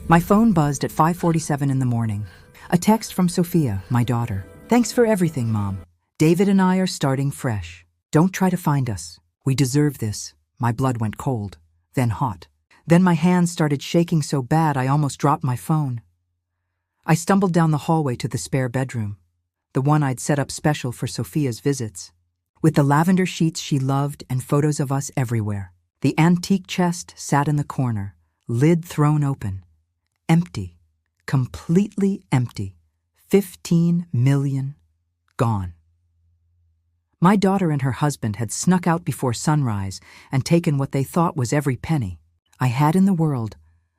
My phone buzzed at 5:47 in the morning. A text from Sophia, my daughter. "Thanks for everything, Mom. David and I are starting fresh. Don't try to find us. We deserve this." My blood went cold, then hot. Then my hands started shaking so bad I almost dropped my phone. I stumbled down the hallway to the spare bedroom, the one I'd set up special for Sophia's visits, with the lavender sheets she loved and photos of us everywhere. The antique chest sat in the corner, lid thrown open. Empty, completely empty. 15 million gone. My daughter and her husband had snuck out before sunrise and taken what they thought was every penny I had in the world.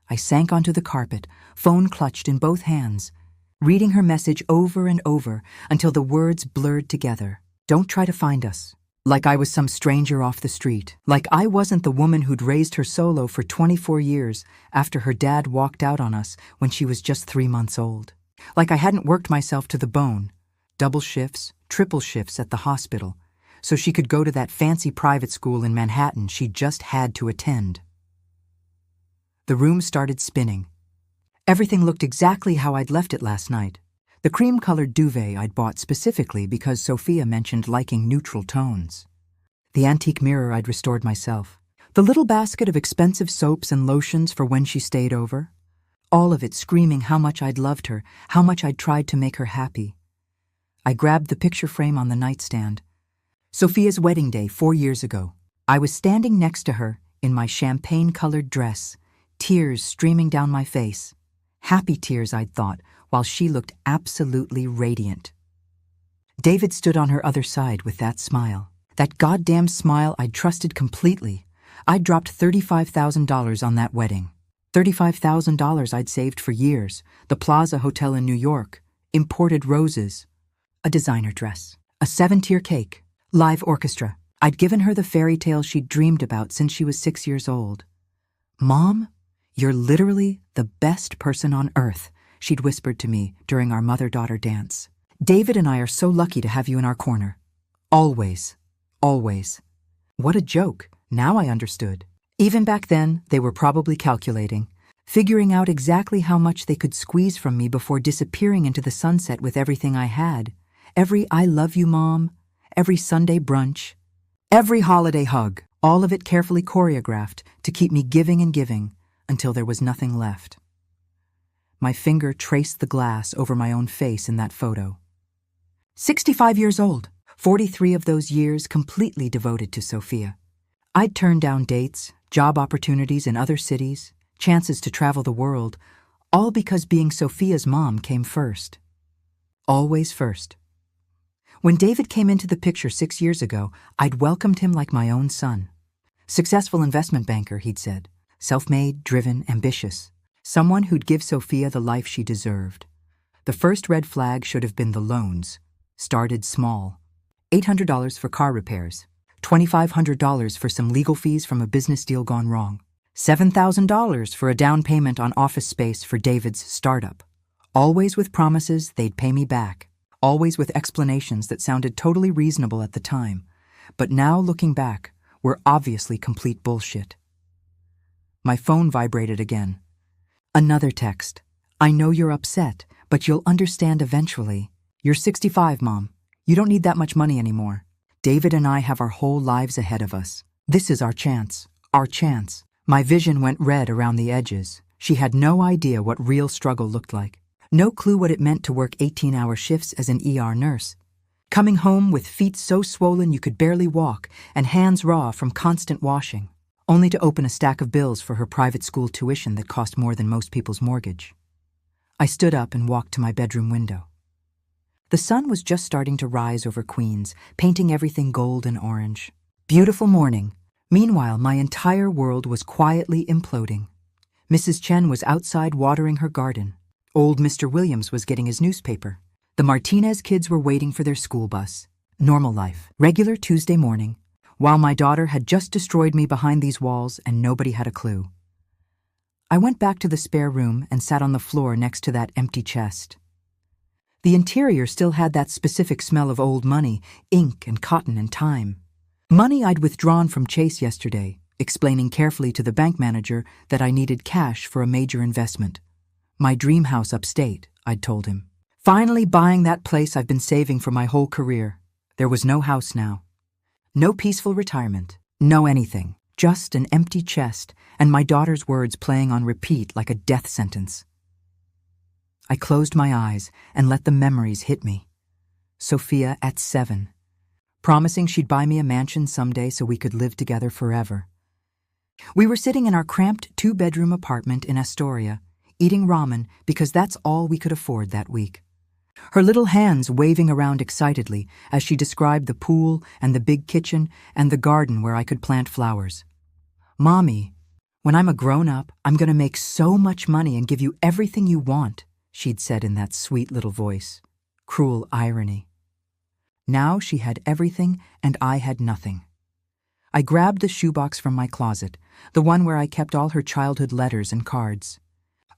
I sank onto the carpet, phone clutched in both hands, reading her message over and over until the words blurred together. "Don't try to find us." Like I was some stranger off the street. Like I wasn't the woman who'd raised her solo for 24 years after her dad walked out on us when she was just 3 months old. Like I hadn't worked myself to the bone, double shifts, triple shifts at the hospital, so she could go to that fancy private school in Manhattan she just had to attend. The room started spinning. Everything looked exactly how I'd left it last night. The cream-colored duvet I'd bought specifically because Sophia mentioned liking neutral tones. The antique mirror I'd restored myself. The little basket of expensive soaps and lotions for when she stayed over. All of it screaming how much I'd loved her, how much I'd tried to make her happy. I grabbed the picture frame on the nightstand. Sophia's wedding day 4 years ago. I was standing next to her in my champagne-colored dress, tears streaming down my face. Happy tears, I'd thought, while she looked absolutely radiant. David stood on her other side with that smile. That goddamn smile I'd trusted completely. I'd dropped $35,000 on that wedding. $35,000 I'd saved for years. The Plaza Hotel in New York. Imported roses. A designer dress. A 7-tier cake. Live orchestra. I'd given her the fairy tale she'd dreamed about since she was 6 years old. "Mom, you're literally the best person on earth," she'd whispered to me during our mother-daughter dance. "David and I are so lucky to have you in our corner. Always. Always." What a joke. Now I understood. Even back then, they were probably calculating, figuring out exactly how much they could squeeze from me before disappearing into the sunset with everything I had. Every "I love you, Mom," every Sunday brunch, every holiday hug, all of it carefully choreographed to keep me giving and giving until there was nothing left. My finger traced the glass over my own face in that photo. 65 years old, 43 of those years completely devoted to Sophia. I'd turned down dates, job opportunities in other cities, chances to travel the world, all because being Sophia's mom came first. Always first. When David came into the picture 6 years ago, I'd welcomed him like my own son. Successful investment banker, he'd said. Self-made, driven, ambitious. Someone who'd give Sophia the life she deserved. The first red flag should have been the loans. Started small. $800 for car repairs. $2,500 for some legal fees from a business deal gone wrong. $7,000 for a down payment on office space for David's startup. Always with promises they'd pay me back. Always with explanations that sounded totally reasonable at the time. But now, looking back, were obviously complete bullshit. My phone vibrated again. Another text. "I know you're upset, but you'll understand eventually. You're 65, Mom. You don't need that much money anymore. David and I have our whole lives ahead of us. This is our chance. Our chance." My vision went red around the edges. She had no idea what real struggle looked like. No clue what it meant to work 18-hour shifts as an ER nurse. Coming home with feet so swollen you could barely walk and hands raw from constant washing, only to open a stack of bills for her private school tuition that cost more than most people's mortgage. I stood up and walked to my bedroom window. The sun was just starting to rise over Queens, painting everything gold and orange. Beautiful morning. Meanwhile, my entire world was quietly imploding. Mrs. Chen was outside watering her garden. Old Mr. Williams was getting his newspaper. The Martinez kids were waiting for their school bus. Normal life. Regular Tuesday morning. While my daughter had just destroyed me behind these walls and nobody had a clue. I went back to the spare room and sat on the floor next to that empty chest. The interior still had that specific smell of old money, ink and cotton and time. Money I'd withdrawn from Chase yesterday, explaining carefully to the bank manager that I needed cash for a major investment. My dream house upstate, I'd told him. Finally buying that place I've been saving for my whole career. There was no house now. No peaceful retirement. No anything. Just an empty chest and my daughter's words playing on repeat like a death sentence. I closed my eyes and let the memories hit me. Sophia at 7, promising she'd buy me a mansion someday so we could live together forever. We were sitting in our cramped 2-bedroom apartment in Astoria, eating ramen because that's all we could afford that week. Her little hands waving around excitedly as she described the pool and the big kitchen and the garden where I could plant flowers. "Mommy, when I'm a grown-up, I'm going to make so much money and give you everything you want," she'd said in that sweet little voice. Cruel irony. Now she had everything and I had nothing. I grabbed the shoebox from my closet, the one where I kept all her childhood letters and cards.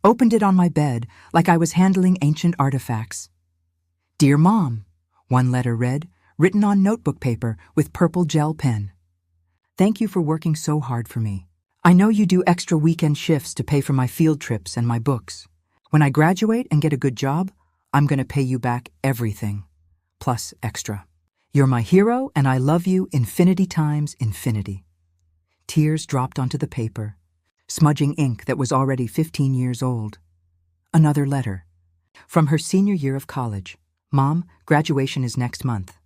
Opened it on my bed like I was handling ancient artifacts. "Dear Mom," one letter read, written on notebook paper with purple gel pen. "Thank you for working so hard for me. I know you do extra weekend shifts to pay for my field trips and my books. When I graduate and get a good job, I'm going to pay you back everything, plus extra. You're my hero and I love you infinity times infinity." Tears dropped onto the paper, smudging ink that was already 15 years old. Another letter. From her senior year of college. "Mom, graduation is next month.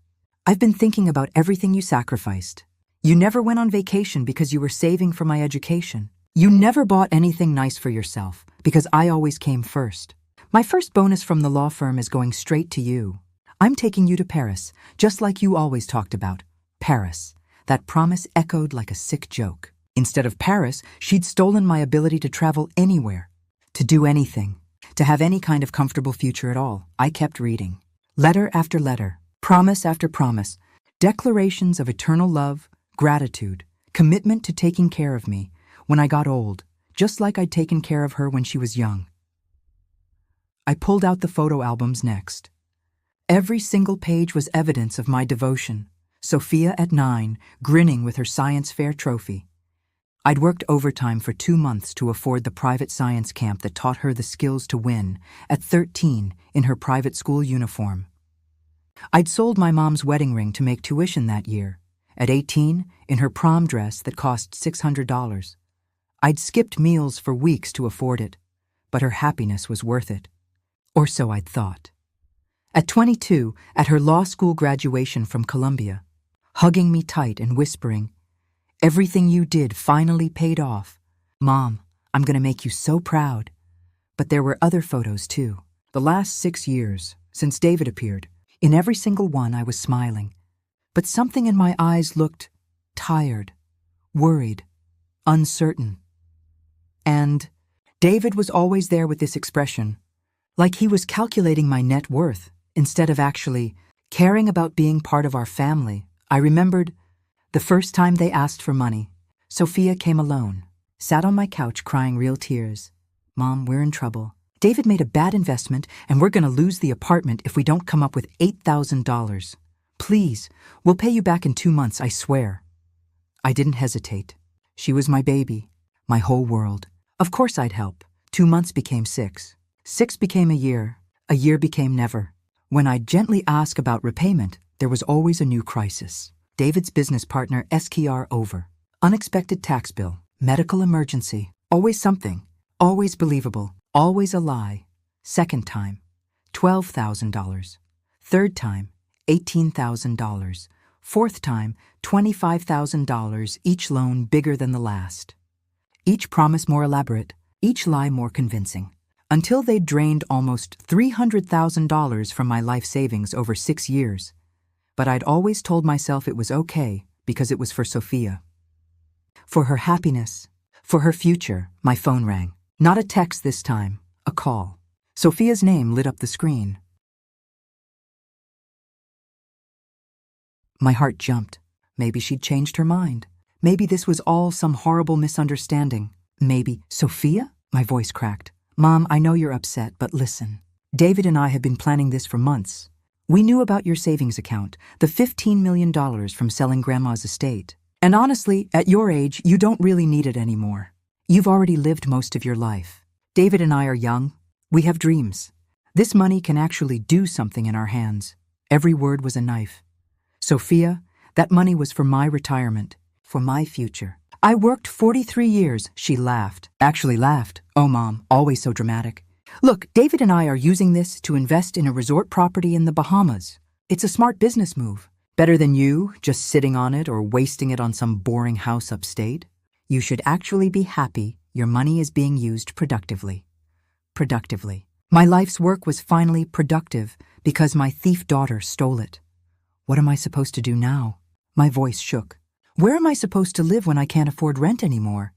I've been thinking about everything you sacrificed. You never went on vacation because you were saving for my education. You never bought anything nice for yourself because I always came first. My first bonus from the law firm is going straight to you. I'm taking you to Paris, just like you always talked about. Paris." That promise echoed like a sick joke. Instead of Paris, she'd stolen my ability to travel anywhere, to do anything, to have any kind of comfortable future at all. I kept reading. Letter after letter, promise after promise, declarations of eternal love, gratitude, commitment to taking care of me when I got old, just like I'd taken care of her when she was young. I pulled out the photo albums next. Every single page was evidence of my devotion. Sophia at 9, grinning with her science fair trophy. I'd worked overtime for 2 months to afford the private science camp that taught her the skills to win, at 13 in her private school uniform. I'd sold my mom's wedding ring to make tuition that year, at 18 in her prom dress that cost $600. I'd skipped meals for weeks to afford it, but her happiness was worth it. Or so I'd thought. At 22, at her law school graduation from Columbia, hugging me tight and whispering, "Everything you did finally paid off. Mom, I'm going to make you so proud." But there were other photos too. The last 6 years, since David appeared, in every single one I was smiling. But something in my eyes looked tired, worried, uncertain. And David was always there with this expression, like he was calculating my net worth instead of actually caring about being part of our family. I remembered the first time they asked for money. Sophia came alone, sat on my couch crying real tears. "Mom, we're in trouble. David made a bad investment and we're going to lose the apartment if we don't come up with $8,000. Please, we'll pay you back in 2 months, I swear." I didn't hesitate. She was my baby, my whole world. Of course I'd help. 2 months became 6. 6 became a year became never. When I'd gently ask about repayment, there was always a new crisis. David's business partner SKR over. Unexpected tax bill. Medical emergency. Always something. Always believable. Always a lie. Second time, $12,000. Third time, $18,000. Fourth time, $25,000, each loan bigger than the last. Each promise more elaborate, each lie more convincing. Until they'd drained almost $300,000 from my life savings over 6 years. But I'd always told myself it was okay because it was for Sophia. For her happiness, for her future. My phone rang. Not a text this time, a call. Sophia's name lit up the screen. My heart jumped. Maybe she'd changed her mind. Maybe this was all some horrible misunderstanding. Maybe. "Sophia?" My voice cracked. "Mom, I know you're upset, but listen. David and I have been planning this for months. We knew about your savings account, the $15 million from selling Grandma's estate. And honestly, at your age, you don't really need it anymore. You've already lived most of your life. David and I are young. We have dreams. This money can actually do something in our hands. Every word was a knife. Sophia, that money was for my retirement, for my future. I worked 43 years, she laughed. Actually laughed. Oh, Mom, always so dramatic. Look, David and I are using this to invest in a resort property in the Bahamas. It's a smart business move. Better than you, just sitting on it or wasting it on some boring house upstate. You should actually be happy your money is being used productively. Productively. My life's work was finally productive because my thief daughter stole it. What am I supposed to do now? My voice shook. Where am I supposed to live when I can't afford rent anymore?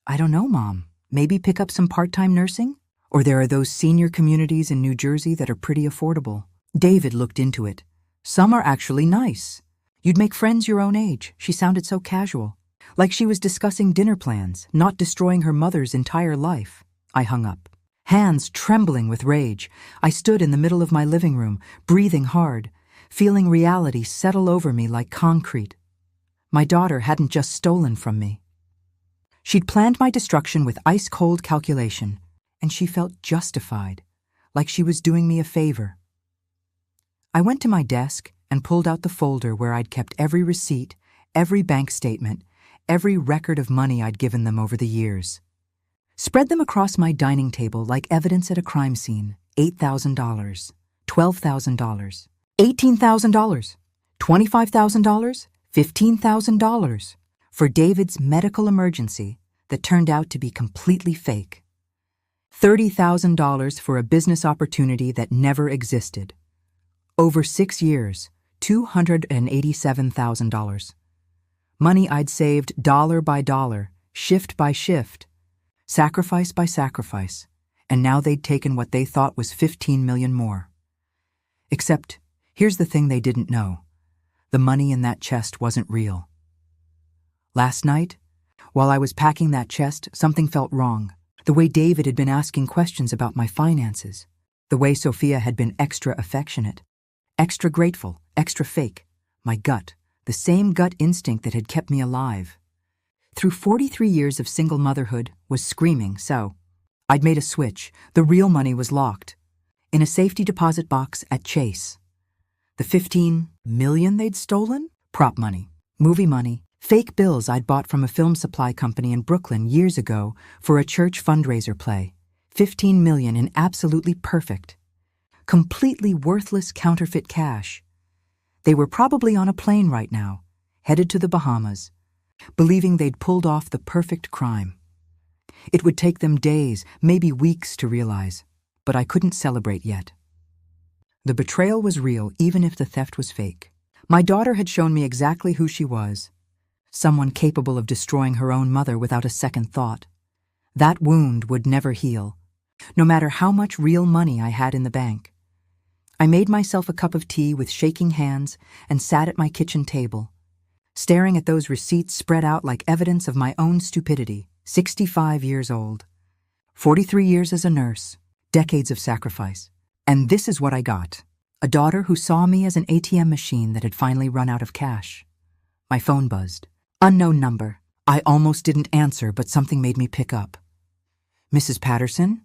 I don't know, Mom. Maybe pick up some part-time nursing? Or there are those senior communities in New Jersey that are pretty affordable. David looked into it. Some are actually nice. You'd make friends your own age. She sounded so casual. Like she was discussing dinner plans, not destroying her mother's entire life. I hung up. Hands trembling with rage, I stood in the middle of my living room, breathing hard, feeling reality settle over me like concrete. My daughter hadn't just stolen from me. She'd planned my destruction with ice-cold calculation, and she felt justified, like she was doing me a favor. I went to my desk and pulled out the folder where I'd kept every receipt, every bank statement, every record of money I'd given them over the years. Spread them across my dining table like evidence at a crime scene. $8,000, $12,000, $18,000, $25,000, $15,000 for David's medical emergency that turned out to be completely fake. $30,000 for a business opportunity that never existed. Over 6 years, $287,000. Money I'd saved dollar by dollar, shift by shift, sacrifice by sacrifice, and now they'd taken what they thought was 15 million more. Except, here's the thing they didn't know. The money in that chest wasn't real. Last night, while I was packing that chest, something felt wrong. The way David had been asking questions about my finances. The way Sophia had been extra affectionate, extra grateful, extra fake. My gut, the same gut instinct that had kept me alive. Through 43 years of single motherhood, was screaming, so I'd made a switch. The real money was locked in a safety deposit box at Chase. The 15 million they'd stolen? Prop money, movie money, fake bills I'd bought from a film supply company in Brooklyn years ago for a church fundraiser play. 15 million in absolutely perfect, completely worthless counterfeit cash. They were probably on a plane right now, headed to the Bahamas, believing they'd pulled off the perfect crime. It would take them days, maybe weeks to realize, but I couldn't celebrate yet. The betrayal was real, even if the theft was fake. My daughter had shown me exactly who she was. Someone capable of destroying her own mother without a second thought. That wound would never heal, no matter how much real money I had in the bank. I made myself a cup of tea with shaking hands and sat at my kitchen table, staring at those receipts spread out like evidence of my own stupidity. 65 years old, 43 years as a nurse, decades of sacrifice. And this is what I got. A daughter who saw me as an ATM machine that had finally run out of cash. My phone buzzed. Unknown number. I almost didn't answer, but something made me pick up. Mrs. Patterson?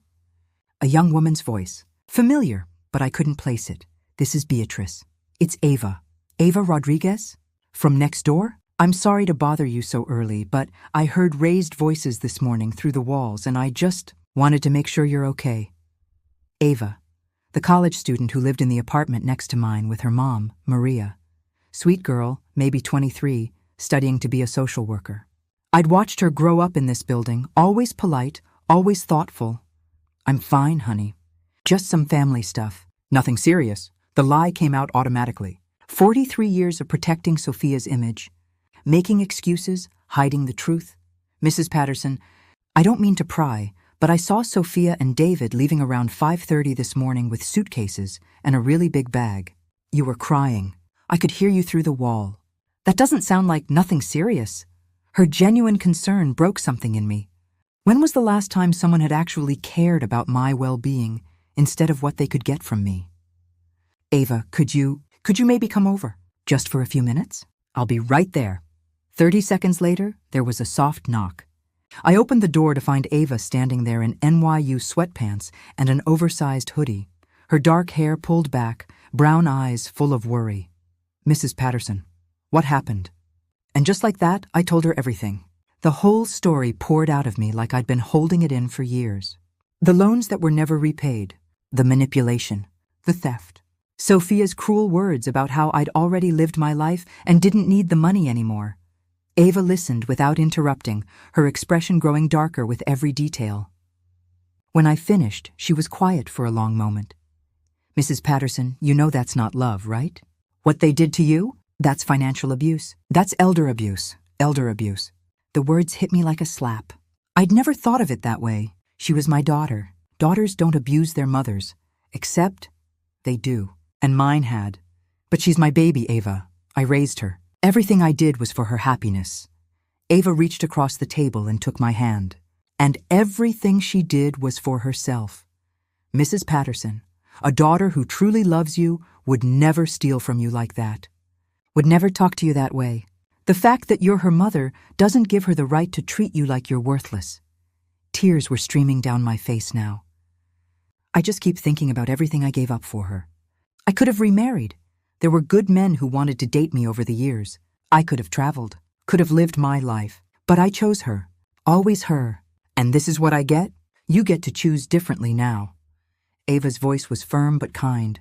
A young woman's voice. Familiar, but I couldn't place it. This is Beatrice. It's Ava. Ava Rodriguez? From next door? I'm sorry to bother you so early, but I heard raised voices this morning through the walls, and I just wanted to make sure you're okay. Ava, the college student who lived in the apartment next to mine with her mom, Maria. Sweet girl, maybe 23, studying to be a social worker. I'd watched her grow up in this building, always polite, always thoughtful. I'm fine, honey. Just some family stuff. Nothing serious. The lie came out automatically. 43 years of protecting Sophia's image. Making excuses, hiding the truth. Mrs. Patterson, I don't mean to pry, but I saw Sophia and David leaving around 5:30 this morning with suitcases and a really big bag. You were crying. I could hear you through the wall. That doesn't sound like nothing serious. Her genuine concern broke something in me. When was the last time someone had actually cared about my well-being instead of what they could get from me? Ava, could you maybe come over? Just for a few minutes? I'll be right there. 30 seconds later, there was a soft knock. I opened the door to find Ava standing there in NYU sweatpants and an oversized hoodie, her dark hair pulled back, brown eyes full of worry. "Mrs. Patterson, what happened?" And just like that, I told her everything. The whole story poured out of me like I'd been holding it in for years. The loans that were never repaid, the manipulation, the theft, Sophia's cruel words about how I'd already lived my life and didn't need the money anymore. Ava listened without interrupting, her expression growing darker with every detail. When I finished, she was quiet for a long moment. "Mrs. Patterson, you know that's not love, right? What they did to you? That's financial abuse. That's elder abuse. Elder abuse." The words hit me like a slap. I'd never thought of it that way. She was my daughter. Daughters don't abuse their mothers. Except they do. And mine had. But she's my baby, Ava. I raised her. Everything I did was for her happiness. Ava reached across the table and took my hand. And everything she did was for herself. Mrs. Patterson, a daughter who truly loves you would never steal from you like that. Would never talk to you that way. The fact that you're her mother doesn't give her the right to treat you like you're worthless. Tears were streaming down my face now. I just keep thinking about everything I gave up for her. I could have remarried. There were good men who wanted to date me over the years. I could have traveled, could have lived my life. But I chose her. Always her. And this is what I get? You get to choose differently now. Ava's voice was firm but kind.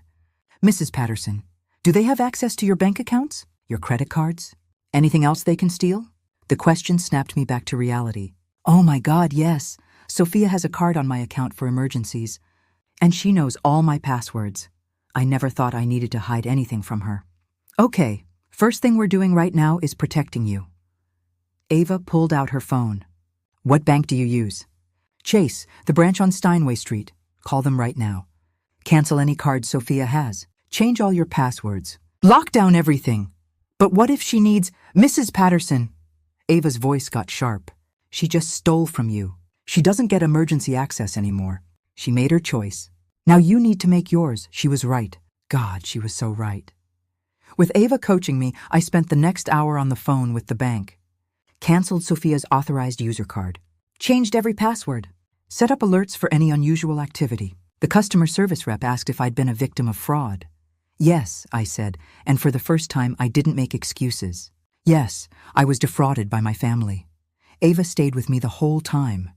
"Mrs. Patterson, do they have access to your bank accounts? Your credit cards? Anything else they can steal?" The question snapped me back to reality. Oh my God, yes. Sophia has a card on my account for emergencies. And she knows all my passwords. I never thought I needed to hide anything from her. "Okay, first thing we're doing right now is protecting you." Ava pulled out her phone. "What bank do you use?" "Chase, the branch on Steinway Street. Call them right now. Cancel any cards Sophia has. Change all your passwords. Lock down everything. But what if she needs Mrs. Patterson?" Ava's voice got sharp. "She just stole from you. She doesn't get emergency access anymore. She made her choice. Now you need to make yours. She was right." God, she was so right. With Ava coaching me, I spent the next hour on the phone with the bank. Canceled Sophia's authorized user card. Changed every password. Set up alerts for any unusual activity. The customer service rep asked if I'd been a victim of fraud. "Yes," I said, and for the first time I didn't make excuses. Yes, I was defrauded by my family. Ava stayed with me the whole time,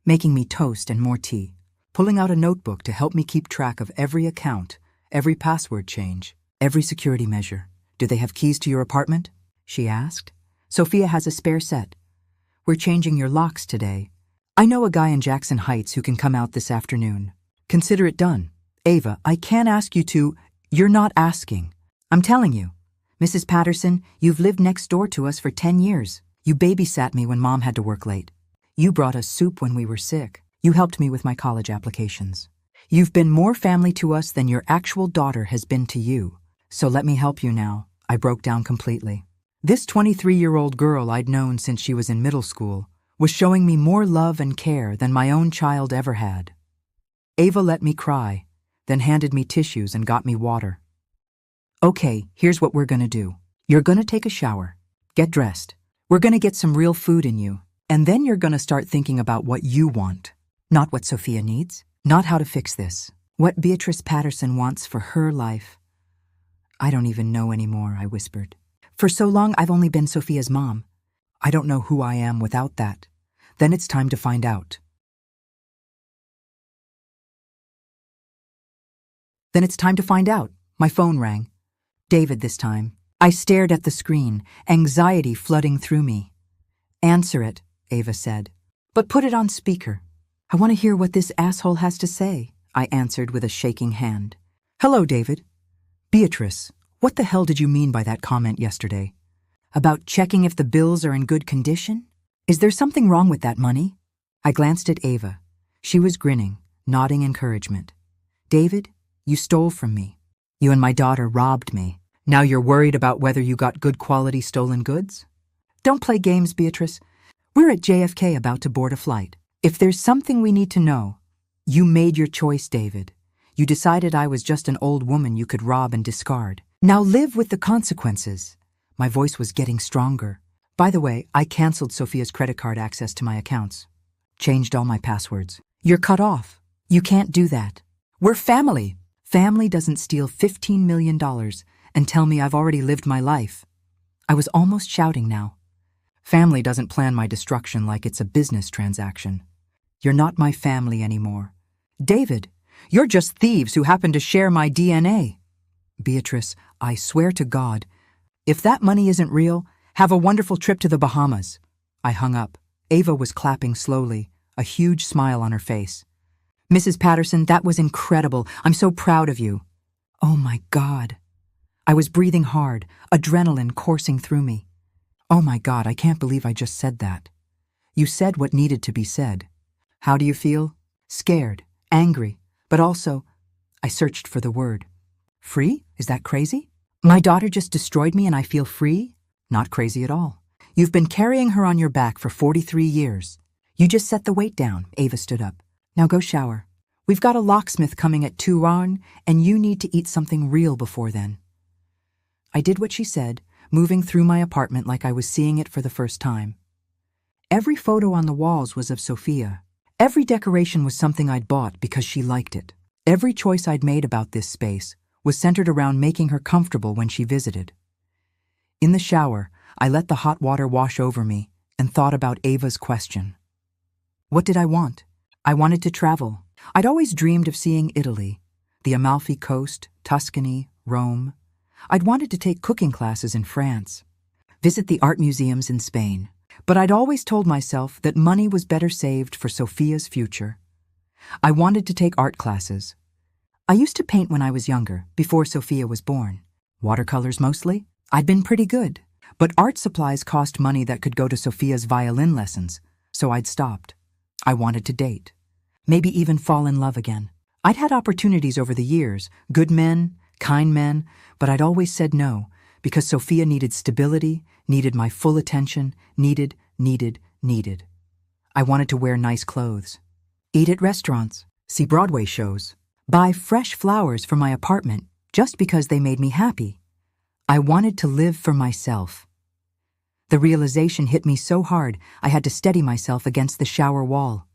making me toast and more tea, pulling out a notebook to help me keep track of every account, every password change, every security measure. "Do they have keys to your apartment?" she asked. "Sophia has a spare set. We're changing your locks today. I know a guy in Jackson Heights who can come out this afternoon. Consider it done." "Ava, I can't ask you to—" "You're not asking. I'm telling you. Mrs. Patterson, you've lived next door to us for 10 years. You babysat me when Mom had to work late. You brought us soup when we were sick. You helped me with my college applications. You've been more family to us than your actual daughter has been to you. So let me help you now." I broke down completely. This 23-year-old girl I'd known since she was in middle school was showing me more love and care than my own child ever had. Ava let me cry, then handed me tissues and got me water. "Okay, here's what we're gonna do. You're gonna take a shower, get dressed. We're gonna get some real food in you, and then you're gonna start thinking about what you want. Not what Sophia needs, not how to fix this. What Beatrice Patterson wants for her life." "I don't even know anymore," I whispered. "For so long I've only been Sophia's mom. I don't know who I am without that. Then it's time to find out." My phone rang. David this time. I stared at the screen, anxiety flooding through me. "Answer it," Ava said. "But put it on speaker. I want to hear what this asshole has to say," I answered with a shaking hand. "Hello, David. Beatrice, what the hell did you mean by that comment yesterday? About checking if the bills are in good condition? Is there something wrong with that money?" I glanced at Ava. She was grinning, nodding encouragement. "David, you stole from me. You and my daughter robbed me. Now you're worried about whether you got good quality stolen goods? Don't play games, Beatrice. We're at JFK about to board a flight. If there's something we need to know, you made your choice, David. You decided I was just an old woman you could rob and discard. Now live with the consequences." My voice was getting stronger. "By the way, I canceled Sophia's credit card access to my accounts. Changed all my passwords. You're cut off. You can't do that. We're family. Family doesn't steal $15 million and tell me I've already lived my life. I was almost shouting now. Family doesn't plan my destruction like it's a business transaction. You're not my family anymore. David, you're just thieves who happen to share my DNA. Beatrice, I swear to God, if that money isn't real, have a wonderful trip to the Bahamas. I hung up. Ava was clapping slowly, a huge smile on her face. Mrs. Patterson, that was incredible. I'm so proud of you. Oh my God. I was breathing hard, adrenaline coursing through me. Oh my God, I can't believe I just said that. You said what needed to be said. How do you feel? Scared, angry, but also, I searched for the word. Free? Is that crazy? My daughter just destroyed me and I feel free? Not crazy at all. You've been carrying her on your back for 43 years. You just set the weight down. Ava stood up. Now go shower. We've got a locksmith coming at 2 on, and you need to eat something real before then. I did what she said, moving through my apartment like I was seeing it for the first time. Every photo on the walls was of Sophia. Every decoration was something I'd bought because she liked it. Every choice I'd made about this space was centered around making her comfortable when she visited. In the shower, I let the hot water wash over me and thought about Ava's question. What did I want? I wanted to travel. I'd always dreamed of seeing Italy, the Amalfi Coast, Tuscany, Rome. I'd wanted to take cooking classes in France, visit the art museums in Spain. But I'd always told myself that money was better saved for Sophia's future. I wanted to take art classes. I used to paint when I was younger, before Sophia was born. Watercolors mostly. I'd been pretty good. But art supplies cost money that could go to Sophia's violin lessons, so I'd stopped. I wanted to date. Maybe even fall in love again. I'd had opportunities over the years, good men, kind men, but I'd always said no, because Sophia needed stability, needed my full attention, needed. I wanted to wear nice clothes, eat at restaurants, see Broadway shows, buy fresh flowers for my apartment just because they made me happy. I wanted to live for myself. The realization hit me so hard I had to steady myself against the shower wall.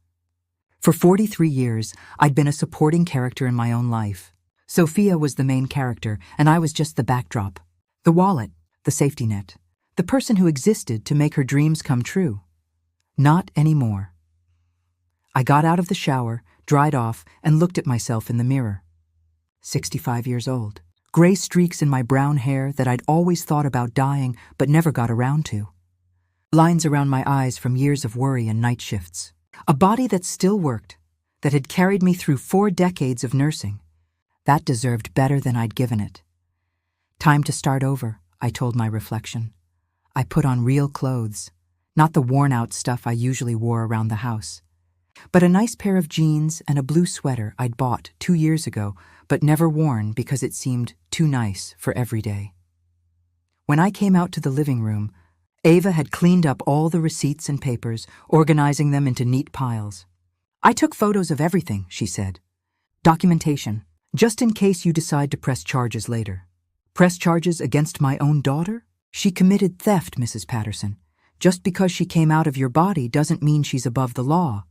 For 43 years, I'd been a supporting character in my own life. Sophia was the main character, and I was just the backdrop, the wallet, the safety net, the person who existed to make her dreams come true. Not anymore. I got out of the shower, dried off, and looked at myself in the mirror. 65 years old. Gray streaks in my brown hair that I'd always thought about dyeing but never got around to. Lines around my eyes from years of worry and night shifts. A body that still worked, that had carried me through 4 decades of nursing. That deserved better than I'd given it. Time to start over, I told my reflection. I put on real clothes, not the worn-out stuff I usually wore around the house, but a nice pair of jeans and a blue sweater I'd bought 2 years ago but never worn because it seemed too nice for every day. When I came out to the living room, Ava had cleaned up all the receipts and papers, organizing them into neat piles. I took photos of everything, she said. Documentation, just in case you decide to press charges later. Press charges against my own daughter? She committed theft, Mrs. Patterson. Just because she came out of your body doesn't mean she's above the law.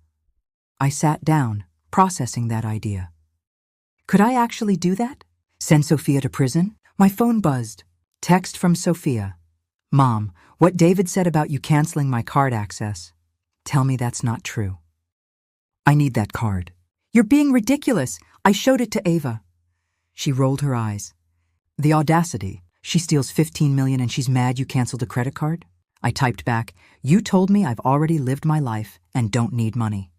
I sat down, processing that idea. Could I actually do that? Send Sophia to prison? My phone buzzed. Text from Sophia. Mom, what David said about you canceling my card access. Tell me that's not true. I need that card. You're being ridiculous. I showed it to Ava. She rolled her eyes. The audacity. She steals $15 million and she's mad you canceled a credit card? I typed back, you told me I've already lived my life and don't need money.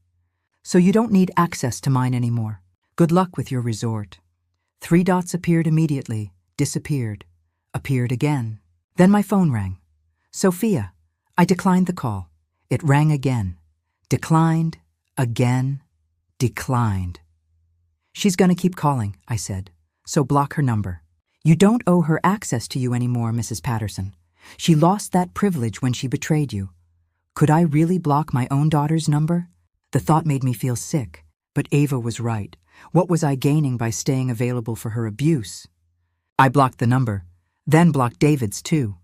So you don't need access to mine anymore. Good luck with your resort. 3 dots appeared immediately, disappeared, appeared again. Then my phone rang. Sophia. I declined the call. It rang again. Declined, again, declined. She's gonna keep calling, I said, so block her number. You don't owe her access to you anymore, Mrs. Patterson. She lost that privilege when she betrayed you. Could I really block my own daughter's number? The thought made me feel sick, but Ava was right. What was I gaining by staying available for her abuse? I blocked the number, then blocked David's too.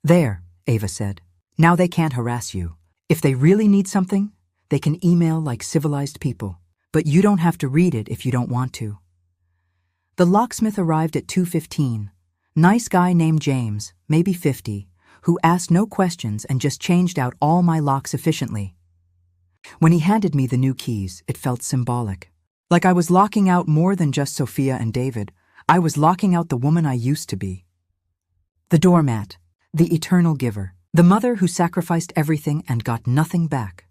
There, Ava said. Now they can't harass you. If they really need something, They can email like civilized people, but you don't have to read it if you don't want to. The locksmith arrived at 2:15. Nice guy named James, maybe 50, who asked no questions and just changed out all my locks efficiently. When he handed me the new keys, it felt symbolic. Like I was locking out more than just Sophia and David. I was locking out the woman I used to be. The doormat, the eternal giver, the mother who sacrificed everything and got nothing back.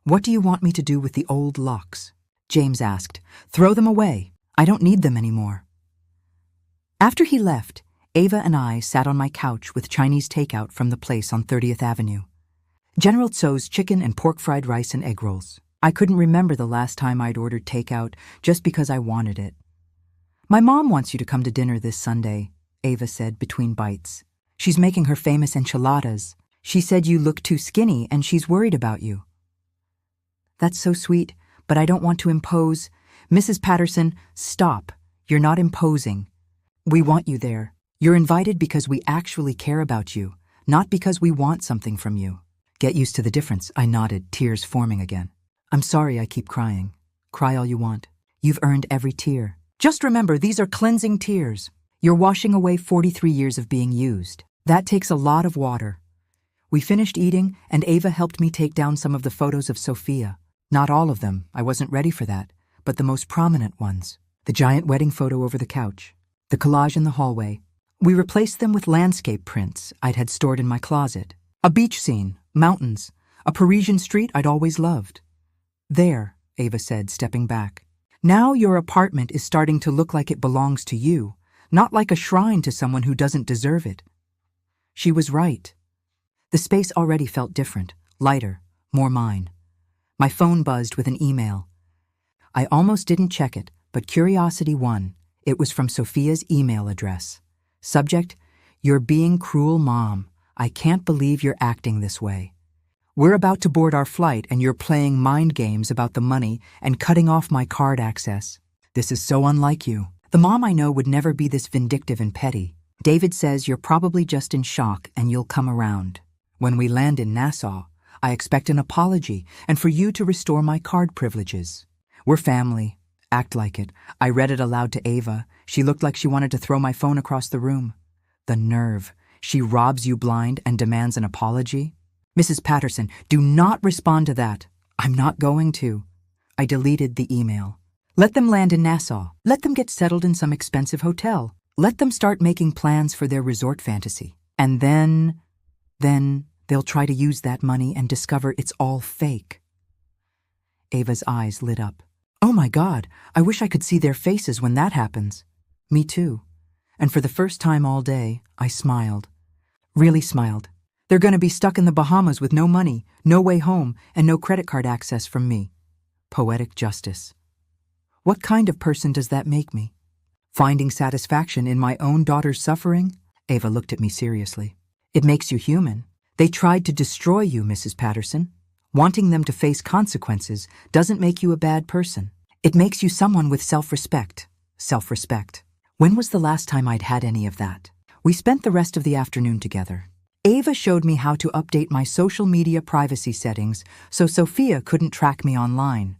What do you want me to do with the old locks? James asked. Throw them away. I don't need them anymore. After he left, Ava and I sat on my couch with Chinese takeout from the place on 30th Avenue. General Tso's chicken and pork fried rice and egg rolls. I couldn't remember the last time I'd ordered takeout just because I wanted it. My mom wants you to come to dinner this Sunday, Ava said between bites. She's making her famous enchiladas. She said you look too skinny and she's worried about you. That's so sweet, but I don't want to impose. Mrs. Patterson, stop. You're not imposing. We want you there. You're invited because we actually care about you, not because we want something from you. Get used to the difference, I nodded, tears forming again. I'm sorry I keep crying. Cry all you want. You've earned every tear. Just remember, these are cleansing tears. You're washing away 43 years of being used. That takes a lot of water. We finished eating, and Ava helped me take down some of the photos of Sophia. Not all of them, I wasn't ready for that, but the most prominent ones. The giant wedding photo over the couch. The collage in the hallway. We replaced them with landscape prints I'd had stored in my closet. A beach scene, mountains, a Parisian street I'd always loved. There, Ava said, stepping back. Now your apartment is starting to look like it belongs to you, not like a shrine to someone who doesn't deserve it. She was right. The space already felt different, lighter, more mine. My phone buzzed with an email. I almost didn't check it, but curiosity won. It was from Sophia's email address. Subject, You're being cruel, Mom. I can't believe you're acting this way. We're about to board our flight and you're playing mind games about the money and cutting off my card access. This is so unlike you. The mom I know would never be this vindictive and petty. David says you're probably just in shock and you'll come around. When we land in Nassau, I expect an apology and for you to restore my card privileges. We're family. Act like it. I read it aloud to Ava. She looked like she wanted to throw my phone across the room. The nerve. She robs you blind and demands an apology? Mrs. Patterson, do not respond to that. I'm not going to. I deleted the email. Let them land in Nassau. Let them get settled in some expensive hotel. Let them start making plans for their resort fantasy. And then they'll try to use that money and discover it's all fake. Ava's eyes lit up. Oh my God, I wish I could see their faces when that happens. Me too. And for the first time all day, I smiled. Really smiled. They're going to be stuck in the Bahamas with no money, no way home, and no credit card access from me. Poetic justice. What kind of person does that make me? Finding satisfaction in my own daughter's suffering? Ava looked at me seriously. It makes you human. They tried to destroy you, Mrs. Patterson. Wanting them to face consequences doesn't make you a bad person. It makes you someone with self-respect. Self-respect. When was the last time I'd had any of that? We spent the rest of the afternoon together. Ava showed me how to update my social media privacy settings so Sophia couldn't track me online.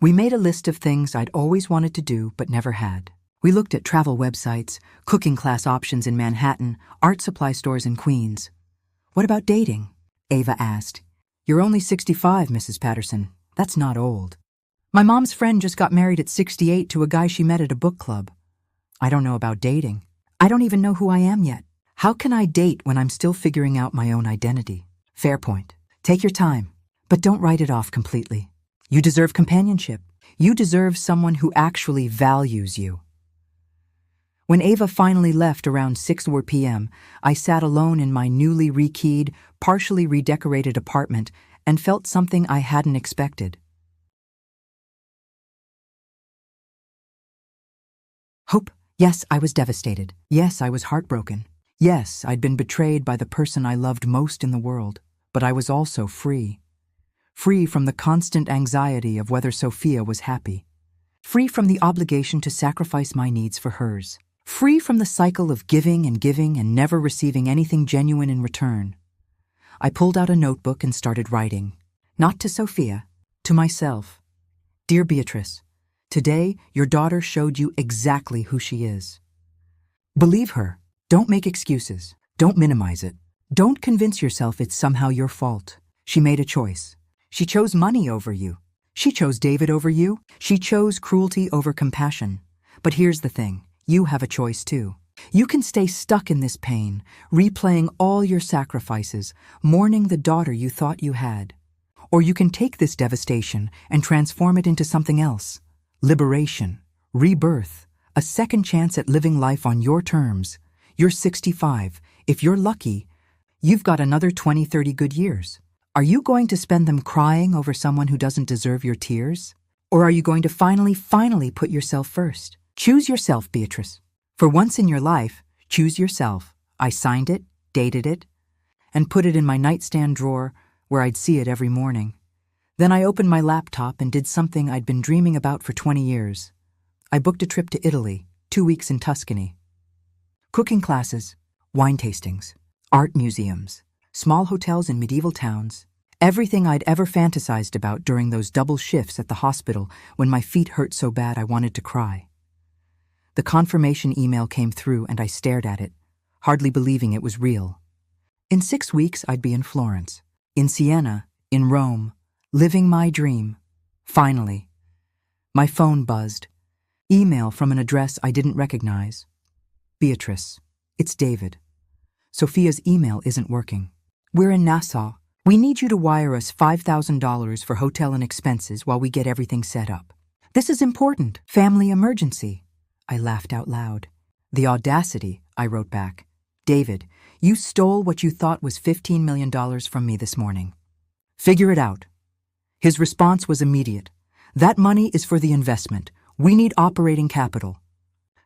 We made a list of things I'd always wanted to do but never had. We looked at travel websites, cooking class options in Manhattan, art supply stores in Queens. What about dating? Ava asked. You're only 65, Mrs. Patterson. That's not old. My mom's friend just got married at 68 to a guy she met at a book club. I don't know about dating. I don't even know who I am yet. How can I date when I'm still figuring out my own identity? Fair point. Take your time, but don't write it off completely. You deserve companionship. You deserve someone who actually values you. When Ava finally left around 6 p.m., I sat alone in my newly rekeyed, partially redecorated apartment and felt something I hadn't expected. Hope. Yes, I was devastated. Yes, I was heartbroken. Yes, I'd been betrayed by the person I loved most in the world, but I was also free. Free from the constant anxiety of whether Sophia was happy. Free from the obligation to sacrifice my needs for hers. Free from the cycle of giving and never receiving anything genuine in return. I pulled out a notebook and started writing. Not to Sophia, To myself, Dear Beatrice, today your daughter showed you exactly who she is. Believe her. Don't make excuses. Don't minimize it. Don't convince yourself it's somehow your fault. She made a choice. She chose money over you. She chose David over you. She chose cruelty over compassion. But here's the thing. You have a choice too. You can stay stuck in this pain, replaying all your sacrifices, mourning the daughter you thought you had. Or you can take this devastation and transform it into something else. Liberation, rebirth, a second chance at living life on your terms. You're 65. If you're lucky, you've got another 20-30 good years. Are you going to spend them crying over someone who doesn't deserve your tears? Or are you going to finally put yourself first? Choose yourself, Beatrice. For once in your life, choose yourself. I signed it, dated it, and put it in my nightstand drawer where I'd see it every morning. Then I opened my laptop and did something I'd been dreaming about for 20 years. I booked a trip to Italy, 2 weeks in Tuscany. Cooking classes, wine tastings, art museums, small hotels in medieval towns, everything I'd ever fantasized about during those double shifts at the hospital when my feet hurt so bad I wanted to cry. The confirmation email came through and I stared at it, hardly believing it was real. In 6 weeks I'd be in Florence, in Siena, in Rome, living my dream. Finally. My phone buzzed. Email from an address I didn't recognize. Beatrice, it's David. Sophia's email isn't working. We're in Nassau. We need you to wire us $5,000 for hotel and expenses while we get everything set up. This is important. Family emergency. I laughed out loud. The audacity, I wrote back. David, you stole what you thought was $15 million from me this morning. Figure it out. His response was immediate. That money is for the investment. We need operating capital.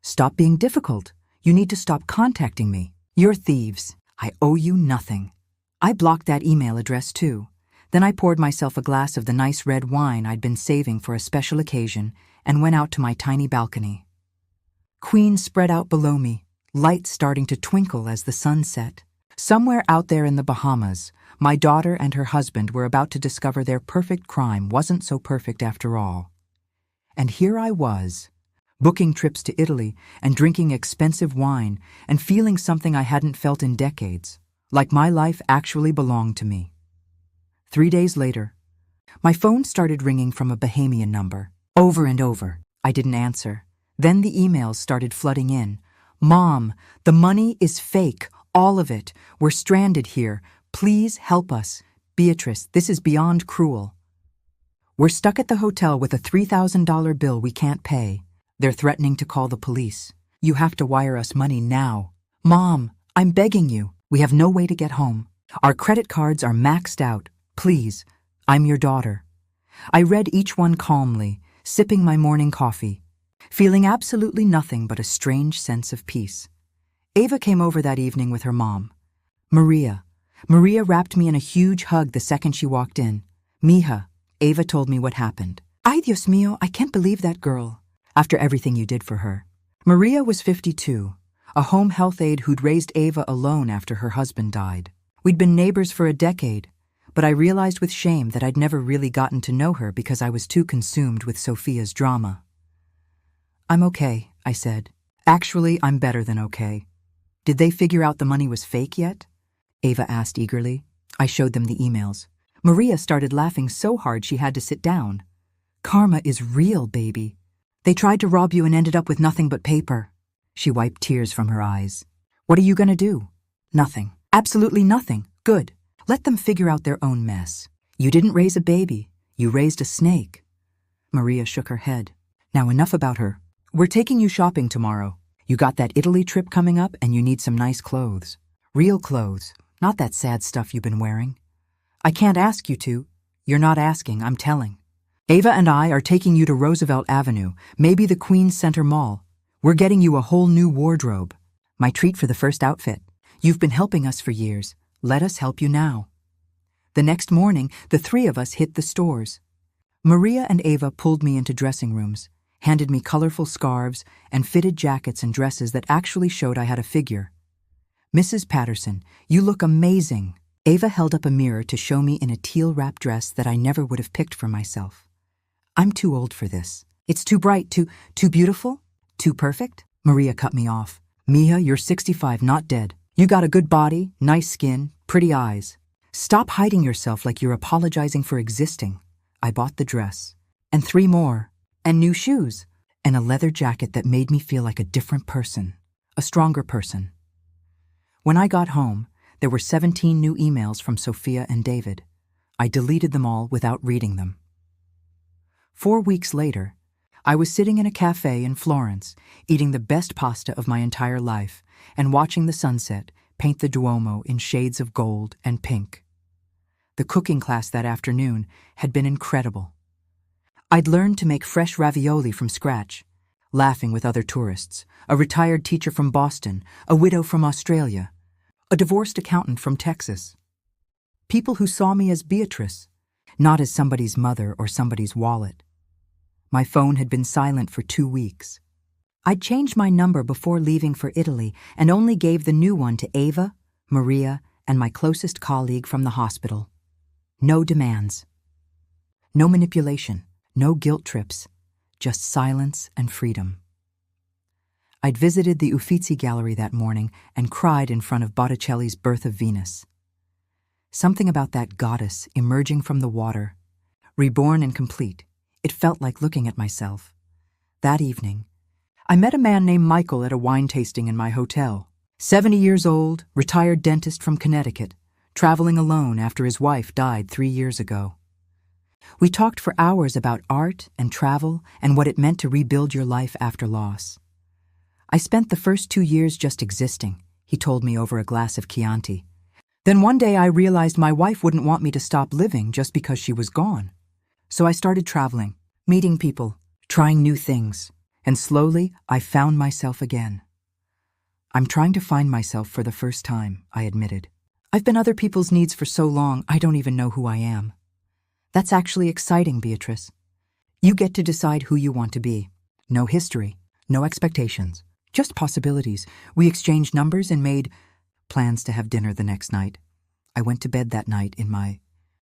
Stop being difficult. You need to stop contacting me. You're thieves. I owe you nothing. I blocked that email address too. Then I poured myself a glass of the nice red wine I'd been saving for a special occasion and went out to my tiny balcony. Queen spread out below me, lights starting to twinkle as the sun set. Somewhere out there in the Bahamas, my daughter and her husband were about to discover their perfect crime wasn't so perfect after all. And here I was, booking trips to Italy and drinking expensive wine and feeling something I hadn't felt in decades, like my life actually belonged to me. 3 days later, my phone started ringing from a Bahamian number. Over and over. I didn't answer. Then the emails started flooding in. Mom, the money is fake. All of it. We're stranded here. Please help us. Beatrice, this is beyond cruel. We're stuck at the hotel with a $3,000 bill we can't pay. They're threatening to call the police. You have to wire us money now. Mom, I'm begging you. We have no way to get home. Our credit cards are maxed out. Please, I'm your daughter. I read each one calmly, sipping my morning coffee, feeling absolutely nothing but a strange sense of peace. Ava came over that evening with her mom. Maria wrapped me in a huge hug the second she walked in. Mija, Ava told me what happened. Ay, Dios mío, I can't believe that girl. After everything you did for her. Maria was 52, a home health aide who'd raised Ava alone after her husband died. We'd been neighbors for a decade, but I realized with shame that I'd never really gotten to know her because I was too consumed with Sophia's drama. I'm okay, I said. Actually, I'm better than okay. Did they figure out the money was fake yet? Ava asked eagerly. I showed them the emails. Maria started laughing so hard she had to sit down. Karma is real, baby. They tried to rob you and ended up with nothing but paper. She wiped tears from her eyes. What are you going to do? Nothing. Absolutely nothing. Good. Let them figure out their own mess. You didn't raise a baby. You raised a snake. Maria shook her head. Now enough about her. We're taking you shopping tomorrow. You got that Italy trip coming up and you need some nice clothes. Real clothes, not that sad stuff you've been wearing. I can't ask you to. You're not asking, I'm telling. Ava and I are taking you to Roosevelt Avenue, maybe the Queens Center Mall. We're getting you a whole new wardrobe. My treat for the first outfit. You've been helping us for years. Let us help you now. The next morning, the three of us hit the stores. Maria and Ava pulled me into dressing rooms, handed me colorful scarves and fitted jackets and dresses that actually showed I had a figure. Mrs. Patterson, you look amazing. Ava held up a mirror to show me in a teal-wrapped dress that I never would have picked for myself. I'm too old for this. It's too bright, too beautiful, too perfect. Maria cut me off. Mia, you're 65, not dead. You got a good body, nice skin, pretty eyes. Stop hiding yourself like you're apologizing for existing. I bought the dress, and 3 more, and new shoes, and a leather jacket that made me feel like a different person, a stronger person. When I got home, there were 17 new emails from Sophia and David. I deleted them all without reading them. 4 weeks later, I was sitting in a cafe in Florence, eating the best pasta of my entire life, and watching the sunset paint the Duomo in shades of gold and pink. The cooking class that afternoon had been incredible. I'd learned to make fresh ravioli from scratch, laughing with other tourists, a retired teacher from Boston, a widow from Australia, a divorced accountant from Texas. People who saw me as Beatrice, not as somebody's mother or somebody's wallet. My phone had been silent for 2 weeks. I'd changed my number before leaving for Italy and only gave the new one to Ava, Maria, and my closest colleague from the hospital. No demands. No manipulation, no guilt trips, just silence and freedom. I'd visited the Uffizi Gallery that morning and cried in front of Botticelli's Birth of Venus. Something about that goddess emerging from the water, reborn and complete. It felt like looking at myself. That evening, I met a man named Michael at a wine tasting in my hotel. 70 years old, retired dentist from Connecticut, traveling alone after his wife died 3 years ago. We talked for hours about art and travel and what it meant to rebuild your life after loss. I spent the first 2 years just existing, he told me over a glass of Chianti. Then one day I realized my wife wouldn't want me to stop living just because she was gone. So I started traveling, meeting people, trying new things, and slowly I found myself again. I'm trying to find myself for the first time, I admitted. I've been other people's needs for so long, I don't even know who I am. That's actually exciting, Beatrice. You get to decide who you want to be. No history, no expectations, just possibilities. We exchanged numbers and made plans to have dinner the next night. I went to bed that night in my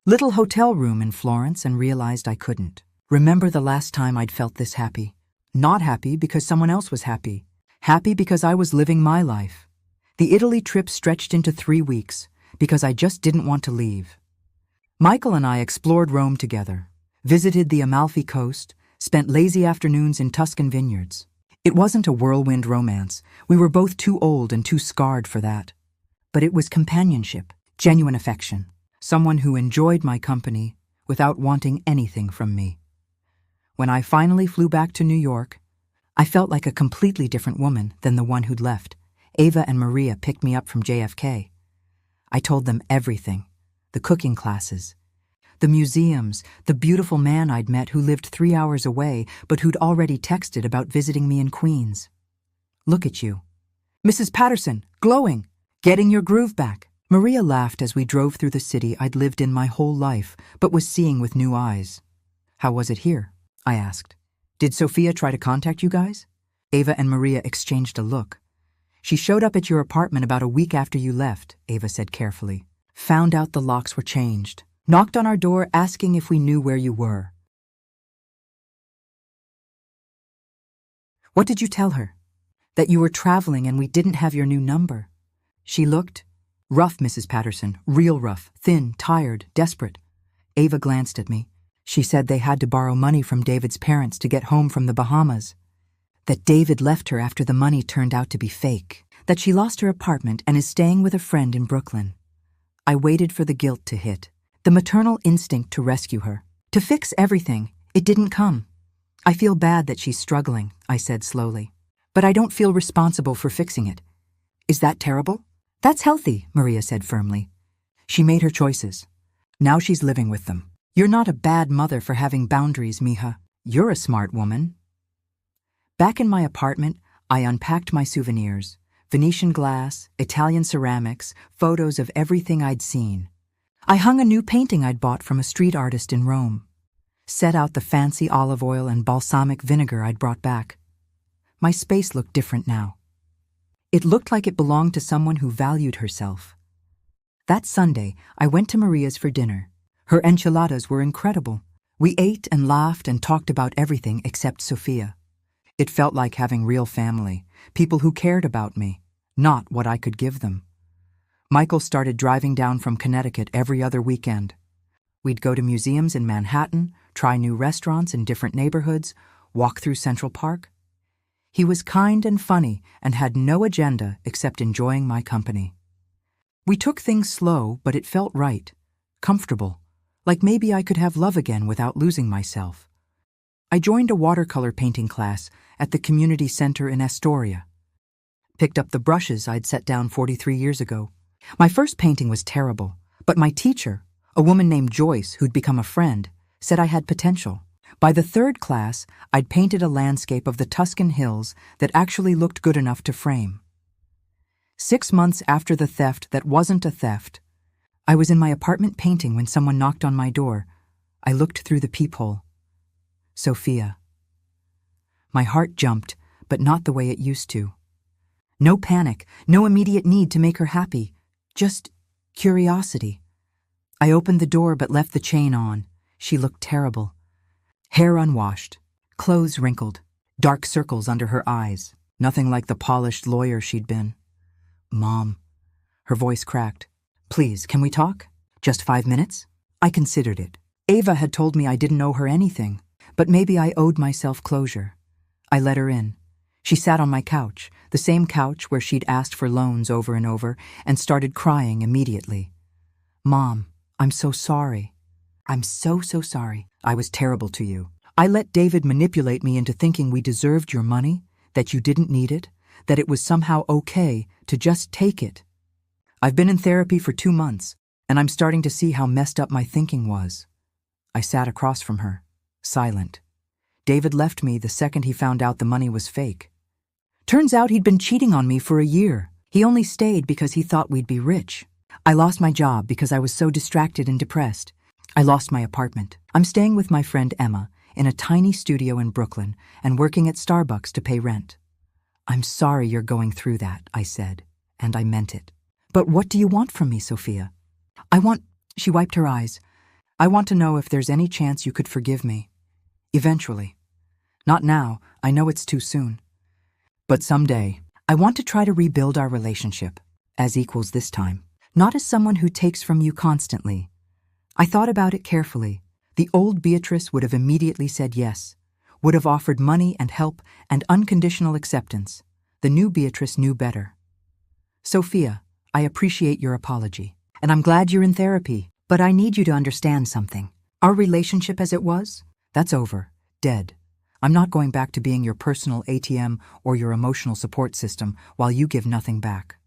little hotel room in Florence and realized I couldn't remember the last time I'd felt this happy. Not happy because someone else was happy. Happy because I was living my life. The Italy trip stretched into 3 weeks because I just didn't want to leave. Michael and I explored Rome together, visited the Amalfi Coast, spent lazy afternoons in Tuscan vineyards. It wasn't a whirlwind romance. We were both too old and too scarred for that. But it was companionship, genuine affection. Someone who enjoyed my company without wanting anything from me. When I finally flew back to New York, I felt like a completely different woman than the one who'd left. Ava and Maria picked me up from JFK. I told them everything, the cooking classes, the museums, the beautiful man I'd met who lived 3 hours away but who'd already texted about visiting me in Queens. Look at you. Mrs. Patterson, glowing, getting your groove back. Maria laughed as we drove through the city I'd lived in my whole life, but was seeing with new eyes. How was it here? I asked. Did Sophia try to contact you guys? Ava and Maria exchanged a look. She showed up at your apartment about a week after you left, Ava said carefully. Found out the locks were changed. Knocked on our door asking if we knew where you were. What did you tell her? That you were traveling and we didn't have your new number. She looked rough, Mrs. Patterson, real rough, thin, tired, desperate. Ava glanced at me. She said they had to borrow money from David's parents to get home from the Bahamas. That David left her after the money turned out to be fake. That she lost her apartment and is staying with a friend in Brooklyn. I waited for the guilt to hit, the maternal instinct to rescue her, to fix everything. It didn't come. I feel bad that she's struggling, I said slowly. But I don't feel responsible for fixing it. Is that terrible? That's healthy, Maria said firmly. She made her choices. Now she's living with them. You're not a bad mother for having boundaries, Mija. You're a smart woman. Back in my apartment, I unpacked my souvenirs. Venetian glass, Italian ceramics, photos of everything I'd seen. I hung a new painting I'd bought from a street artist in Rome. Set out the fancy olive oil and balsamic vinegar I'd brought back. My space looked different now. It looked like it belonged to someone who valued herself. That Sunday, I went to Maria's for dinner. Her enchiladas were incredible. We ate and laughed and talked about everything except Sophia. It felt like having real family, people who cared about me, not what I could give them. Michael started driving down from Connecticut every other weekend. We'd go to museums in Manhattan, try new restaurants in different neighborhoods, walk through Central Park. He was kind and funny and had no agenda except enjoying my company. We took things slow, but it felt right, comfortable, like maybe I could have love again without losing myself. I joined a watercolor painting class at the community center in Astoria. Picked up the brushes I'd set down 43 years ago. My first painting was terrible, but my teacher, a woman named Joyce who'd become a friend, said I had potential. By the third class, I'd painted a landscape of the Tuscan hills that actually looked good enough to frame. 6 months after the theft that wasn't a theft, I was in my apartment painting when someone knocked on my door. I looked through the peephole. Sophia. My heart jumped, but not the way it used to. No panic, no immediate need to make her happy, just curiosity. I opened the door but left the chain on. She looked terrible. Hair unwashed, clothes wrinkled, dark circles under her eyes, nothing like the polished lawyer she'd been. Mom. Her voice cracked. Please, can we talk? Just 5 minutes? I considered it. Ava had told me I didn't owe her anything, but maybe I owed myself closure. I let her in. She sat on my couch, the same couch where she'd asked for loans over and over, and started crying immediately. Mom, I'm so sorry. I'm so sorry. I was terrible to you. I let David manipulate me into thinking we deserved your money, that you didn't need it, that it was somehow okay to just take it. I've been in therapy for 2 months, and I'm starting to see how messed up my thinking was. I sat across from her, silent. David left me the second he found out the money was fake. Turns out he'd been cheating on me for a year. He only stayed because he thought we'd be rich. I lost my job because I was so distracted and depressed. I lost my apartment. I'm staying with my friend Emma in a tiny studio in Brooklyn and working at Starbucks to pay rent. I'm sorry you're going through that, I said, and I meant it. But what do you want from me, Sophia? She wiped her eyes. I want to know if there's any chance you could forgive me. Eventually. Not now, I know it's too soon. But someday, I want to try to rebuild our relationship, as equals this time, not as someone who takes from you constantly. I thought about it carefully. The old Beatrice would have immediately said yes, would have offered money and help and unconditional acceptance. The new Beatrice knew better. Sophia, I appreciate your apology, and I'm glad you're in therapy, but I need you to understand something. Our relationship as it was, that's over, dead. I'm not going back to being your personal ATM or your emotional support system while you give nothing back.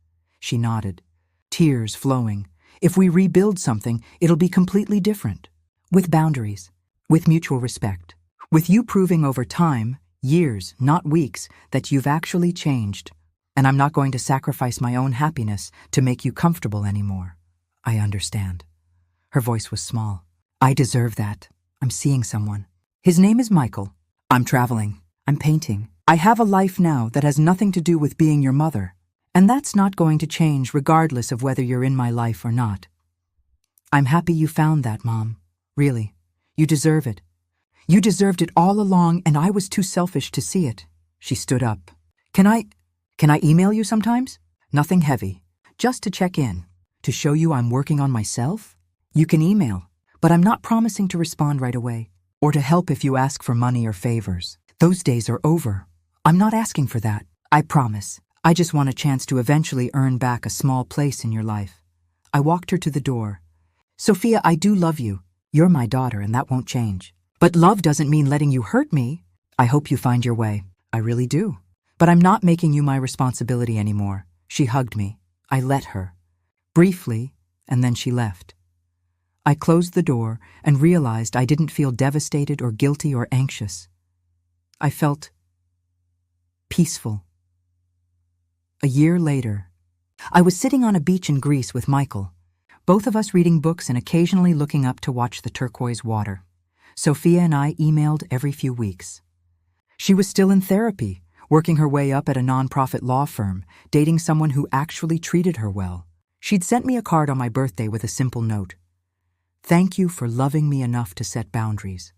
She nodded, tears flowing. If we rebuild something, it'll be completely different. With boundaries, with mutual respect, with you proving over time, years, not weeks, that you've actually changed. And I'm not going to sacrifice my own happiness to make you comfortable anymore. I understand. Her voice was small. I deserve that. I'm seeing someone. His name is Michael. I'm traveling. I'm painting. I have a life now that has nothing to do with being your mother. And that's not going to change regardless of whether you're in my life or not. I'm happy you found that, Mom. Really. You deserve it. You deserved it all along, and I was too selfish to see it. She stood up. Can I email you sometimes? Nothing heavy. Just to check in. To show you I'm working on myself? You can email, but I'm not promising to respond right away. Or to help if you ask for money or favors. Those days are over. I'm not asking for that. I promise. I just want a chance to eventually earn back a small place in your life. I walked her to the door. Sophia, I do love you. You're my daughter, and that won't change. But love doesn't mean letting you hurt me. I hope you find your way. I really do. But I'm not making you my responsibility anymore. She hugged me. I let her. Briefly, and then she left. I closed the door and realized I didn't feel devastated or guilty or anxious. I felt peaceful. A year later, I was sitting on a beach in Greece with Michael, both of us reading books and occasionally looking up to watch the turquoise water. Sophia and I emailed every few weeks. She was still in therapy, working her way up at a nonprofit law firm, dating someone who actually treated her well. She'd sent me a card on my birthday with a simple note. "Thank you for loving me enough to set boundaries.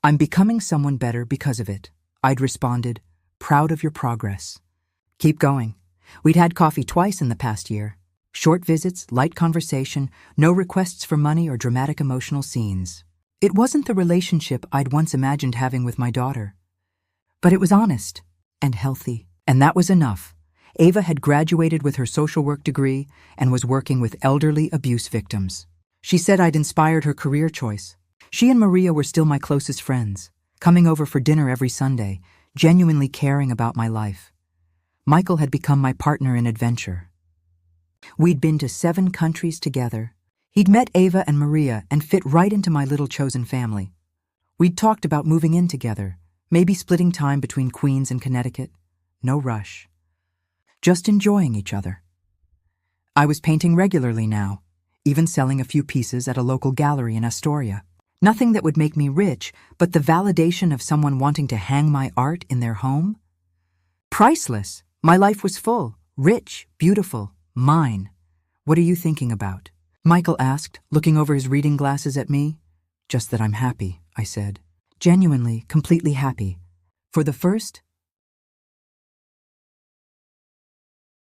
I'm becoming someone better because of it." I'd responded, "Proud of your progress. Keep going." We'd had coffee twice in the past year. Short visits, light conversation, no requests for money or dramatic emotional scenes. It wasn't the relationship I'd once imagined having with my daughter. But it was honest and healthy, and that was enough. Ava had graduated with her social work degree and was working with elderly abuse victims. She said I'd inspired her career choice. She and Maria were still my closest friends, coming over for dinner every Sunday, genuinely caring about my life. Michael had become my partner in adventure. We'd been to 7 countries together. He'd met Ava and Maria and fit right into my little chosen family. We'd talked about moving in together, maybe splitting time between Queens and Connecticut. No rush. Just enjoying each other. I was painting regularly now, even selling a few pieces at a local gallery in Astoria. Nothing that would make me rich, but the validation of someone wanting to hang my art in their home? Priceless. My life was full, rich, beautiful, mine. "What are you thinking about?" Michael asked, looking over his reading glasses at me. "Just that I'm happy," I said. Genuinely, completely happy. For the first